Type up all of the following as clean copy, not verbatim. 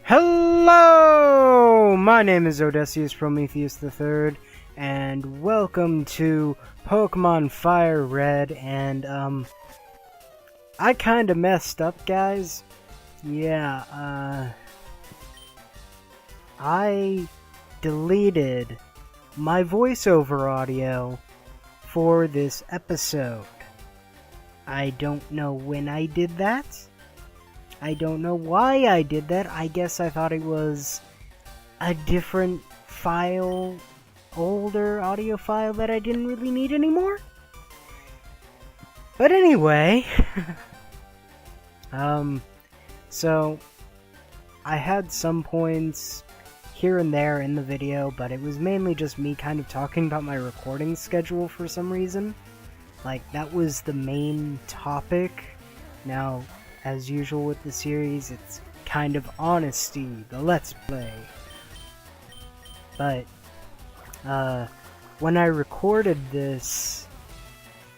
Hello! My name is Odysseus Prometheus III, and welcome to Pokemon Fire Red, and, I kinda messed up, guys. Yeah, I deleted my voiceover audio for this episode. I don't know when I did that. I don't know why I did that. I guess I thought it was a different file, older audio file that I didn't really need anymore. But anyway, so I had some points here and there in the video, but it was mainly just me kind of talking about my recording schedule for some reason. Like, that was the main topic. Now, as usual with the series, it's kind of honesty, the Let's Play. But, when I recorded this,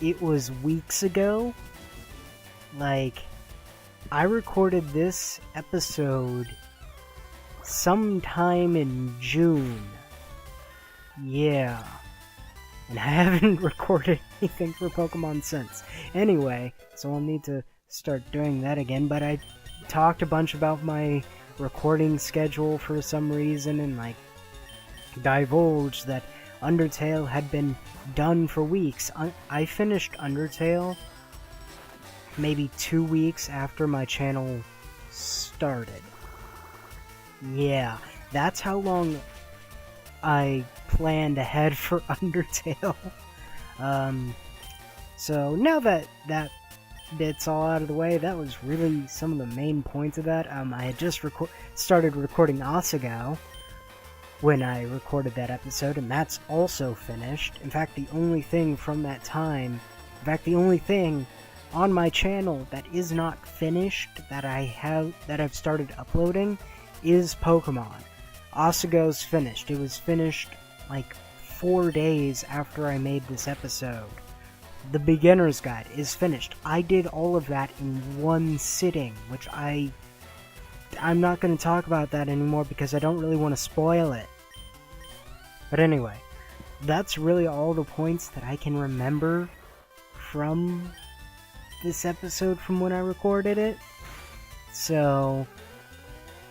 it was weeks ago. Like, I recorded this episode sometime in June. Yeah. And I haven't recorded anything for Pokemon since. Anyway, so I'll need to start doing that again, but I talked a bunch about my recording schedule for some reason, and like divulged that Undertale had been done for weeks. I finished Undertale maybe 2 weeks after my channel started. Yeah, that's how long I planned ahead for Undertale. So now that bit's all out of the way, that was really some of the main points of that. I had just started recording Asagao when I recorded that episode, and that's also finished. In fact, the only thing from that time, the only thing on my channel that is not finished that I've started uploading is Pokemon. Asagao's finished. It was finished like 4 days after I made this episode. The Beginner's Guide is finished. I did all of that in one sitting, which I'm not going to talk about that anymore because I don't really want to spoil it. But anyway, that's really all the points that I can remember from this episode from when I recorded it. So,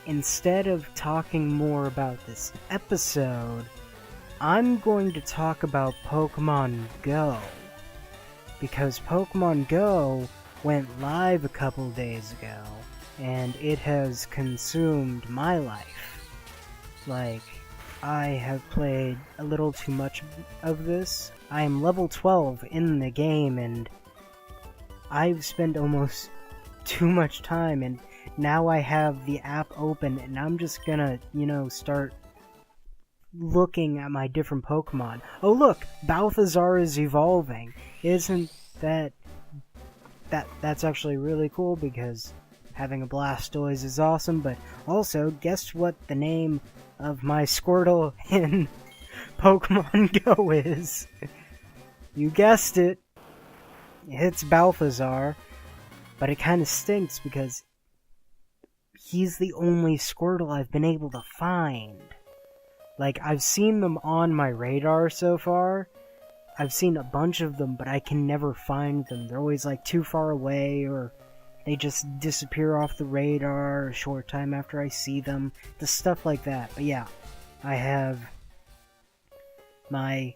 instead of talking more about this episode, I'm going to talk about Pokemon Go. Because Pokemon Go went live a couple days ago, and it has consumed my life. Like, I have played a little too much of this. I am level 12 in the game, and I've spent almost too much time, and now I have the app open, and I'm just gonna, start looking at my different Pokemon. Oh look, Balthazar is evolving. Isn't that's actually really cool, because having a Blastoise is awesome, but also, guess what the name of my Squirtle in Pokemon Go is? You guessed it. It's Balthazar, but it kinda stinks because he's the only Squirtle I've been able to find. Like, I've seen them on my radar so far. I've seen a bunch of them, but I can never find them. They're always, like, too far away, or they just disappear off the radar a short time after I see them. The stuff like that. But yeah, I have my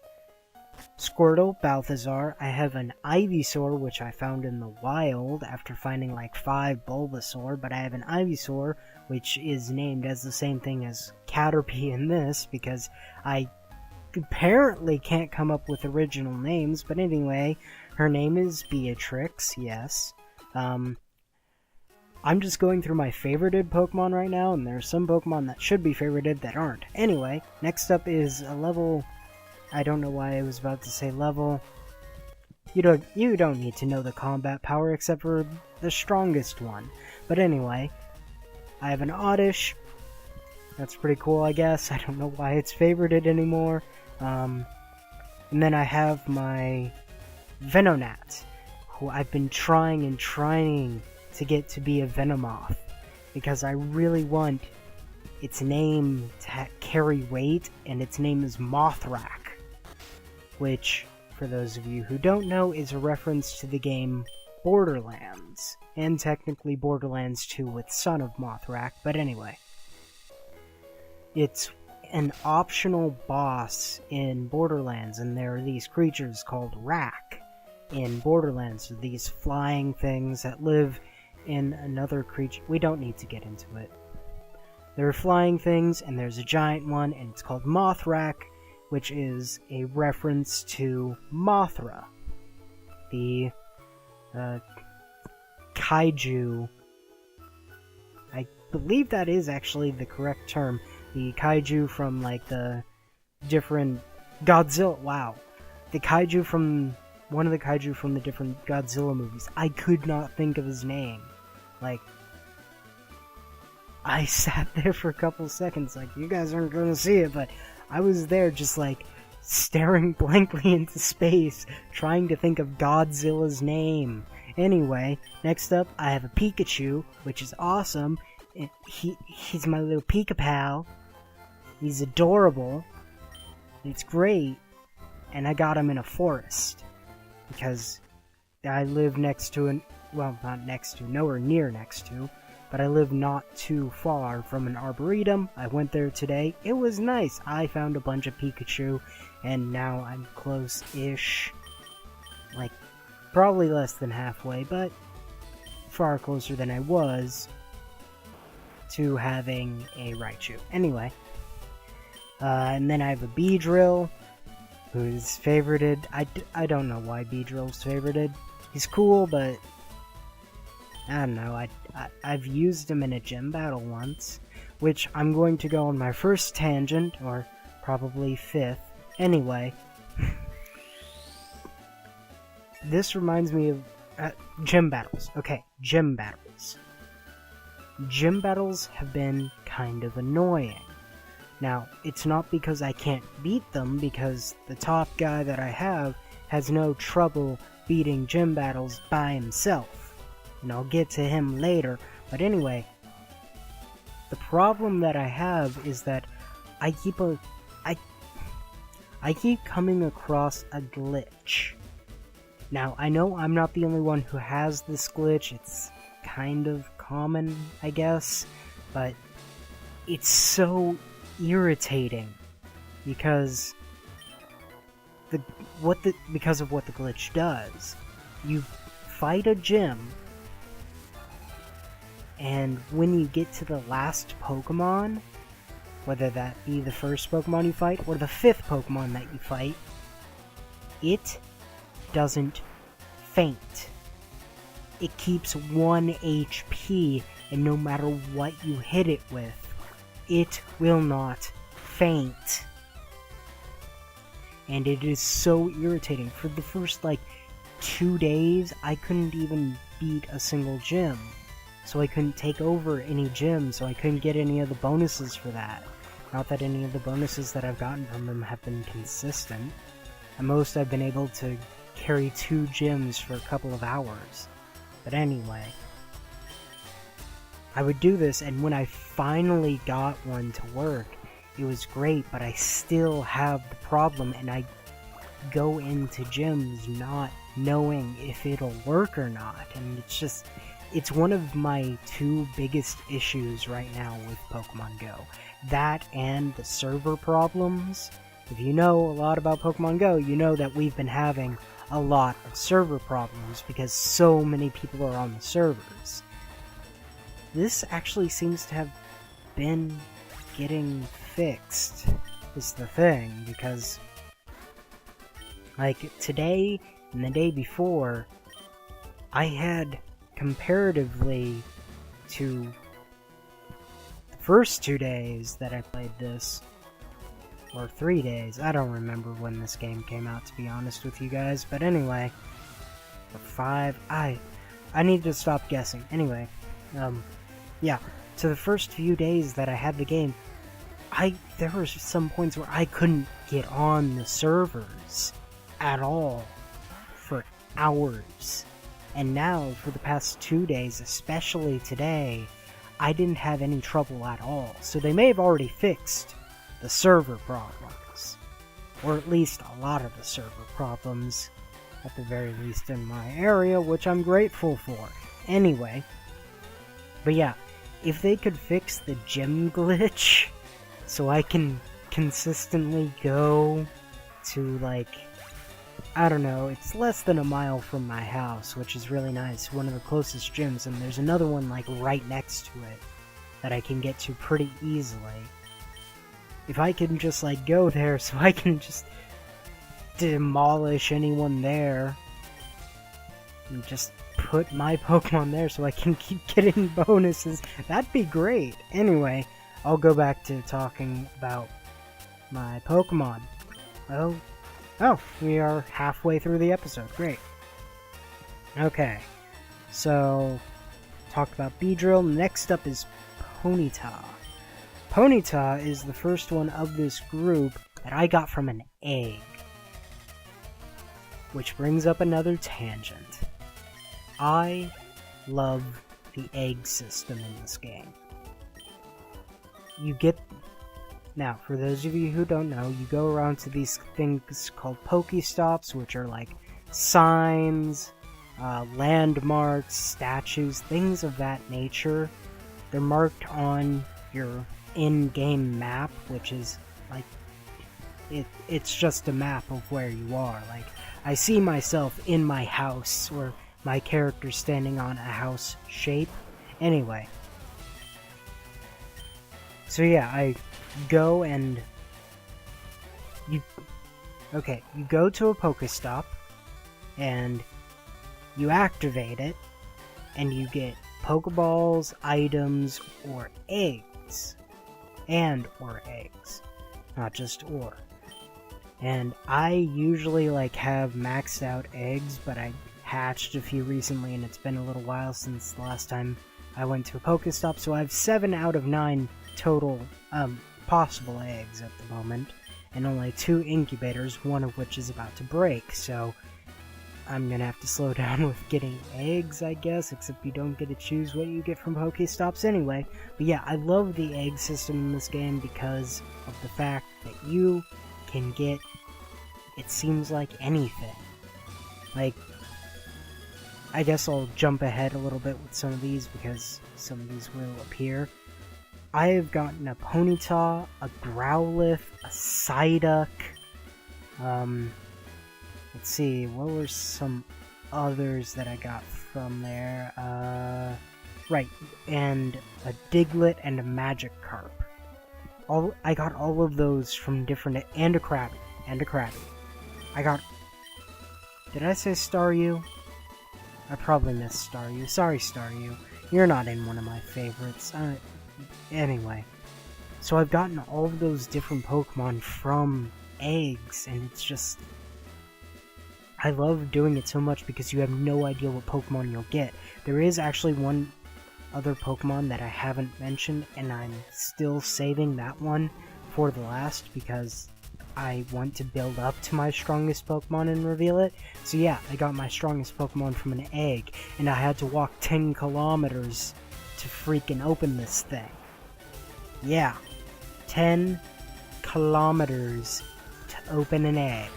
Squirtle, Balthazar. I have an Ivysaur, which I found in the wild after finding, like, 5 Bulbasaur. But I have an Ivysaur, which is named as the same thing as Caterpie in this, because I apparently can't come up with original names. But anyway, her name is Beatrix, yes. I'm just going through my favorited Pokemon right now, and there are some Pokemon that should be favorited that aren't. Anyway, next up is a level... I don't know why I was about to say level. You don't need to know the combat power except for the strongest one. But anyway, I have an Oddish. That's pretty cool, I guess. I don't know why it's favorited anymore. And then I have my Venonat, who I've been trying to get to be a Venomoth, because I really want its name to carry weight, and its name is Mothrak, which, for those of you who don't know, is a reference to the game Borderlands, and technically Borderlands 2 with Son of Mothrak, but anyway. It's an optional boss in Borderlands, and there are these creatures called Rak in Borderlands, these flying things that live in another creature. We don't need to get into it. There are flying things, and there's a giant one, and it's called Mothrak, which is a reference to Mothra, the kaiju. I believe that is actually the correct term. The kaiju from, like, the different Godzilla. Wow. The kaiju from one of the kaiju from the different Godzilla movies. I could not think of his name. Like, I sat there for a couple seconds, like, you guys aren't gonna see it, but I was there just, like, staring blankly into space, trying to think of Godzilla's name. Anyway, next up, I have a Pikachu, which is awesome. He's my little Pika-Pal. He's adorable. It's great. And I got him in a forest. Because I live next to not next to, nowhere near next to, but I live not too far from an arboretum. I went there today. It was nice. I found a bunch of Pikachu, and now I'm close-ish. Like, probably less than halfway, but far closer than I was to having a Raichu. Anyway, and then I have a Beedrill, who's favorited. I don't know why Beedrill's favorited. He's cool, but I don't know. I've used him in a gym battle once, which I'm going to go on my first tangent, or probably fifth. Anyway, this reminds me of gym battles. Okay, gym battles. Gym battles have been kind of annoying. Now, it's not because I can't beat them, because the top guy that I have has no trouble beating gym battles by himself. And I'll get to him later, but anyway, the problem that I have is that I keep coming across a glitch. Now, I know I'm not the only one who has this glitch. It's kind of common, I guess, but it's so irritating because because of what the glitch does. You fight a gym, and when you get to the last Pokemon, whether that be the first Pokemon you fight or the 5th Pokemon that you fight, it doesn't faint. It keeps 1 HP, and no matter what you hit it with, it will not faint. And it is so irritating. For the first, 2 days, I couldn't even beat a single gym. So I couldn't take over any gym, so I couldn't get any of the bonuses for that. Not that any of the bonuses that I've gotten from them have been consistent. At most, I've been able to carry 2 gyms for a couple of hours. But anyway, I would do this, and when I finally got one to work, it was great, but I still have the problem, and I go into gyms not knowing if it'll work or not, and it's one of my 2 biggest issues right now with Pokemon Go. That and the server problems. If you know a lot about Pokemon Go, you know that we've been having a lot of server problems because so many people are on the servers. This actually seems to have been getting fixed, is the thing, because today and the day before, I had, comparatively to the first 2 days that I played this, or 3 days, I don't remember when this game came out, to be honest with you guys, but anyway, or 5, I need to stop guessing. Anyway, yeah, to the first few days that I had the game, there were some points where I couldn't get on the servers at all for hours. And now, for the past 2 days, especially today, I didn't have any trouble at all. So they may have already fixed the server problems, or at least a lot of the server problems, at the very least in my area, which I'm grateful for. Anyway, but yeah, if they could fix the gym glitch so I can consistently go to, like, I don't know, it's less than a mile from my house, which is really nice, one of the closest gyms, and there's another one, like, right next to it that I can get to pretty easily. If I can just, like, go there so I can just demolish anyone there and just put my Pokemon there so I can keep getting bonuses, that'd be great. Anyway, I'll go back to talking about my Pokemon. Oh, we are halfway through the episode. Great. Okay, so talked about Beedrill. Next up is Ponyta. Ponyta is the first one of this group that I got from an egg. Which brings up another tangent. I love the egg system in this game. Now, for those of you who don't know, you go around to these things called Pokestops, which are like signs, landmarks, statues, things of that nature. They're marked on your in-game map, which is like, it's just a map of where you are. Like, I see myself in my house, or my character standing on a house shape. Anyway. So yeah, I go and you go to a Pokestop and you activate it and you get Pokeballs, items, or eggs. Or eggs. Not just or. And I usually like have maxed out eggs, but I hatched a few recently and it's been a little while since the last time I went to a Pokestop, so I have 7 out of 9 total possible eggs at the moment, and only 2 incubators, one of which is about to break, so I'm gonna have to slow down with getting eggs, I guess, except you don't get to choose what you get from Pokestops anyway. But yeah, I love the egg system in this game because of the fact that you can get, it seems like, anything. Like, I guess I'll jump ahead a little bit with some of these because some of these will appear. I have gotten a Ponyta, a Growlithe, a Psyduck, let's see, what were some others that I got from there? Right, and a Diglett and a Magikarp. I got all of those from different, and a Krabby. I got, did I say Staryu? I probably missed Staryu. Sorry, Staryu. You're not in one of my favorites. Anyway, so I've gotten all of those different Pokemon from eggs, and it's just, I love doing it so much because you have no idea what Pokemon you'll get. There is actually one other Pokemon that I haven't mentioned, and I'm still saving that one for the last because I want to build up to my strongest Pokemon and reveal it. So yeah, I got my strongest Pokemon from an egg, and I had to walk 10 kilometers to freaking open this thing. Yeah, 10 kilometers to open an egg.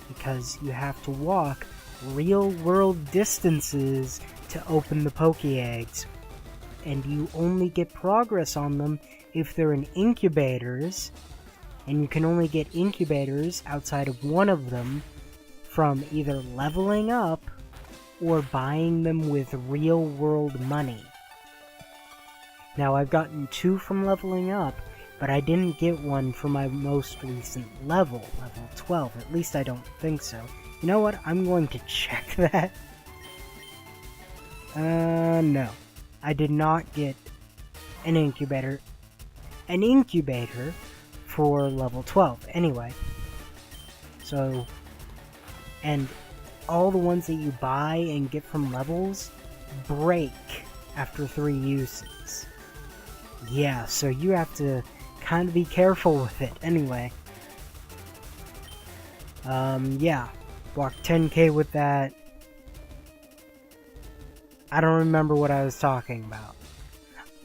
Because you have to walk real world distances to open the Poké-Eggs. And you only get progress on them if they're in incubators. And you can only get incubators outside of one of them from either leveling up or buying them with real world money. Now, I've gotten 2 from leveling up, but I didn't get one for my most recent level 12. At least I don't think so. You know what? I'm going to check that. No. I did not get an incubator. An incubator for level 12. Anyway. So, and all the ones that you buy and get from levels break after 3 uses. Yeah, so you have to kind of be careful with it. Anyway. Yeah. Walked 10k with that. I don't remember what I was talking about.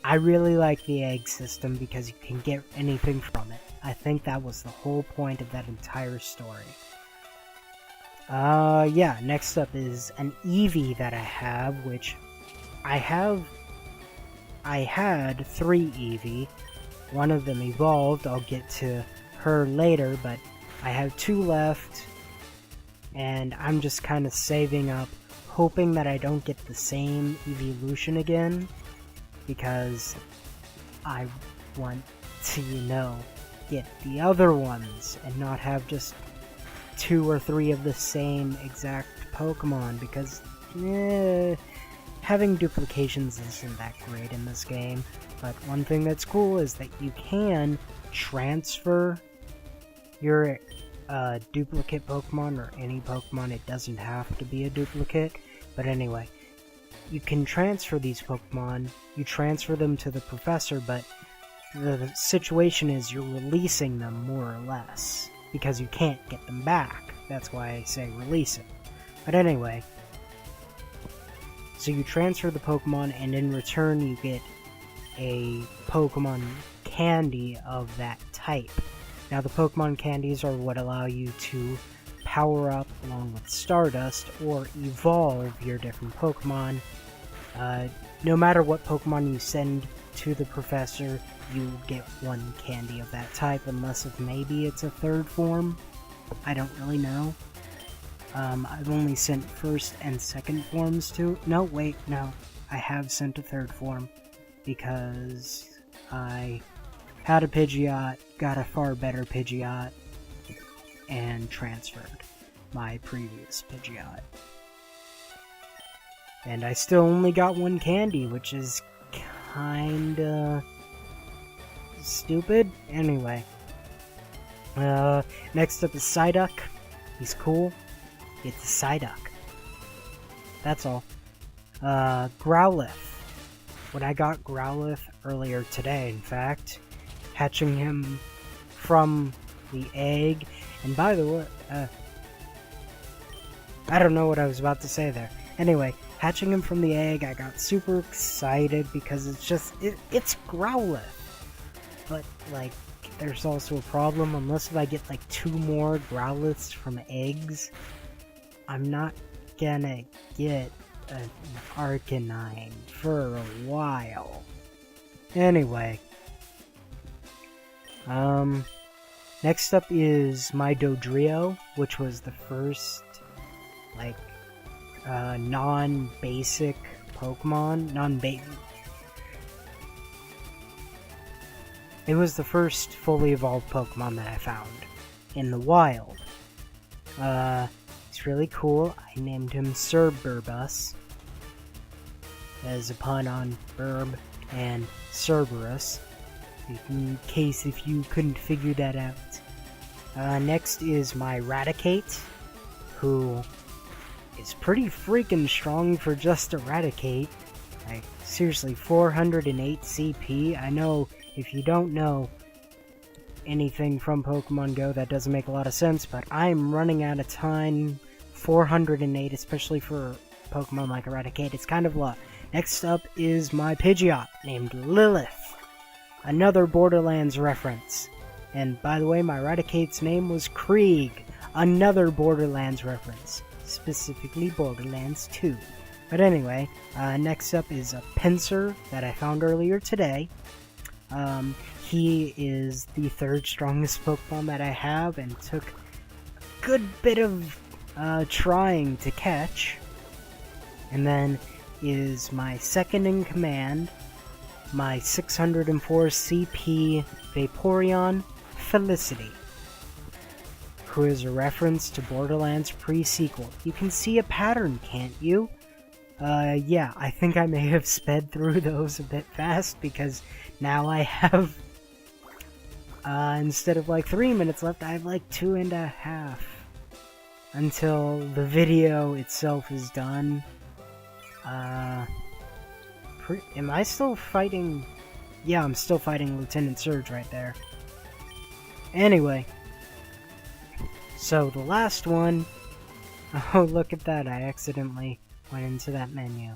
I really like the egg system because you can get anything from it. I think that was the whole point of that entire story. Yeah, next up is an Eevee that I have, which I had 3 Eevee. One of them evolved, I'll get to her later, but I have 2 left, and I'm just kind of saving up, hoping that I don't get the same evolution again, because I want to, get the other ones, and not have just 2 or 3 of the same exact Pokemon, because, having duplications isn't that great in this game. But one thing that's cool is that you can transfer your duplicate Pokemon, or any Pokemon. It doesn't have to be a duplicate. But anyway, you can transfer these Pokemon. You transfer them to the professor, but the situation is you're releasing them more or less, because you can't get them back. That's why I say release it. But anyway, so you transfer the Pokemon, and in return you get a Pokemon candy of that type. Now the Pokemon candies are what allow you to power up along with Stardust, or evolve your different Pokemon. No matter what Pokemon you send to the professor, you get 1 candy of that type, unless if maybe it's a 3rd form. I don't really know. I've only sent 1st and 2nd forms to... No, wait, no. I have sent a 3rd form, because I had a Pidgeot, got a far better Pidgeot, and transferred my previous Pidgeot. And I still only got 1 candy, which is kinda stupid. Anyway. Next up is Psyduck. He's cool. It's a Psyduck. That's all. Growlithe. When I got Growlithe earlier today, in fact, hatching him from the egg, and by the way, I don't know what I was about to say there. Anyway, hatching him from the egg, I got super excited because it's Growlithe. But, like, there's also a problem. Unless if I get, like, 2 more Growliths from eggs, I'm not gonna get an Arcanine for a while. Anyway. Next up is my Dodrio, which was the first, like, non-basic Pokemon. It was the first fully evolved Pokemon that I found in the wild. It's really cool. I named him Cerberus, as a pun on Burb and Cerberus, in case if you couldn't figure that out. Next is my Raticate, who is pretty freaking strong for just a Raticate. Like, seriously, 408 CP. I know if you don't know anything from Pokemon Go, that doesn't make a lot of sense, but I'm running out of time. 408, especially for Pokemon like Eradicate, it's kind of a lot. Next up is my Pidgeot, named Lilith. Another Borderlands reference. And by the way, my Eradicate's name was Krieg. Another Borderlands reference. Specifically Borderlands 2. But anyway, next up is a Pinsir that I found earlier today. He is the 3rd strongest Pokemon that I have, and took a good bit of trying to catch. And then is my 2nd in command, my 604 CP Vaporeon, Felicity, who is a reference to Borderlands pre-sequel. You can see a pattern, can't you? Yeah, I think I may have sped through those a bit fast, because now I have, instead of like 3 minutes left, I have like 2.5 until the video itself is done. Am I still fighting? Yeah, I'm still fighting Lieutenant Surge right there. Anyway, so the last one, oh look at that, I accidentally went into that menu.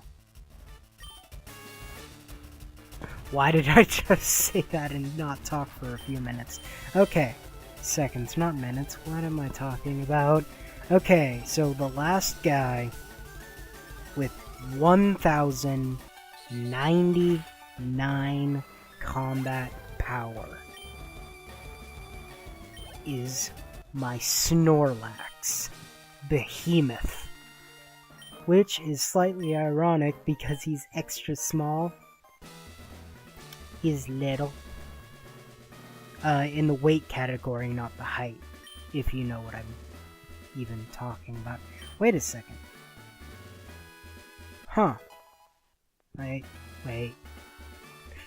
Why did I just say that and not talk for a few minutes? Okay, seconds, not minutes. What am I talking about? Okay, so the last guy with 1,099 combat power is my Snorlax Behemoth, which is slightly ironic because he's extra small. He's little. In the weight category, not the height, if you know what I'm even talking about. Wait a second. Huh. Wait.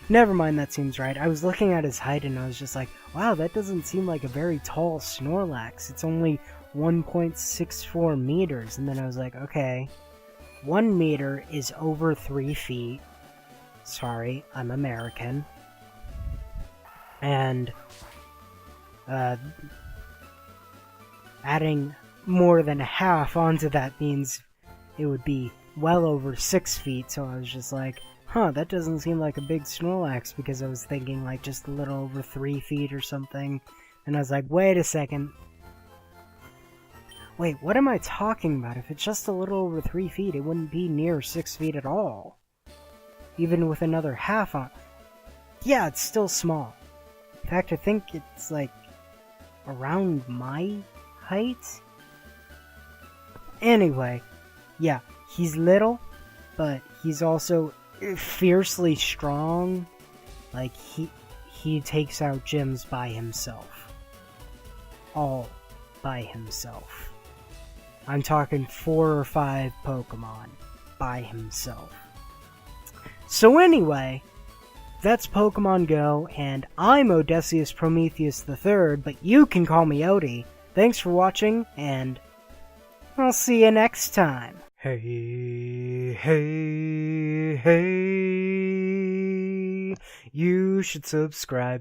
Never mind, that seems right. I was looking at his height and I was just like, wow, that doesn't seem like a very tall Snorlax. It's only 1.64 meters. And then I was like, okay, 1 meter is over 3 feet. Sorry, I'm American. And adding more than a half onto that means it would be well over 6 feet. So I was just like, huh, that doesn't seem like a big Snorlax, because I was thinking like just a little over 3 feet or something. And I was like, wait a second. Wait, what am I talking about? If it's just a little over 3 feet, it wouldn't be near 6 feet at all. Even with another half on. Yeah, it's still small. In fact, I think it's like around my height. Anyway, yeah, he's little, but he's also fiercely strong. Like, he takes out gyms by himself. All by himself. I'm talking 4 or 5 Pokemon by himself. So anyway, that's Pokemon Go, and I'm Odysseus Prometheus III, but you can call me Odie. Thanks for watching, and I'll see you next time. Hey, you should subscribe.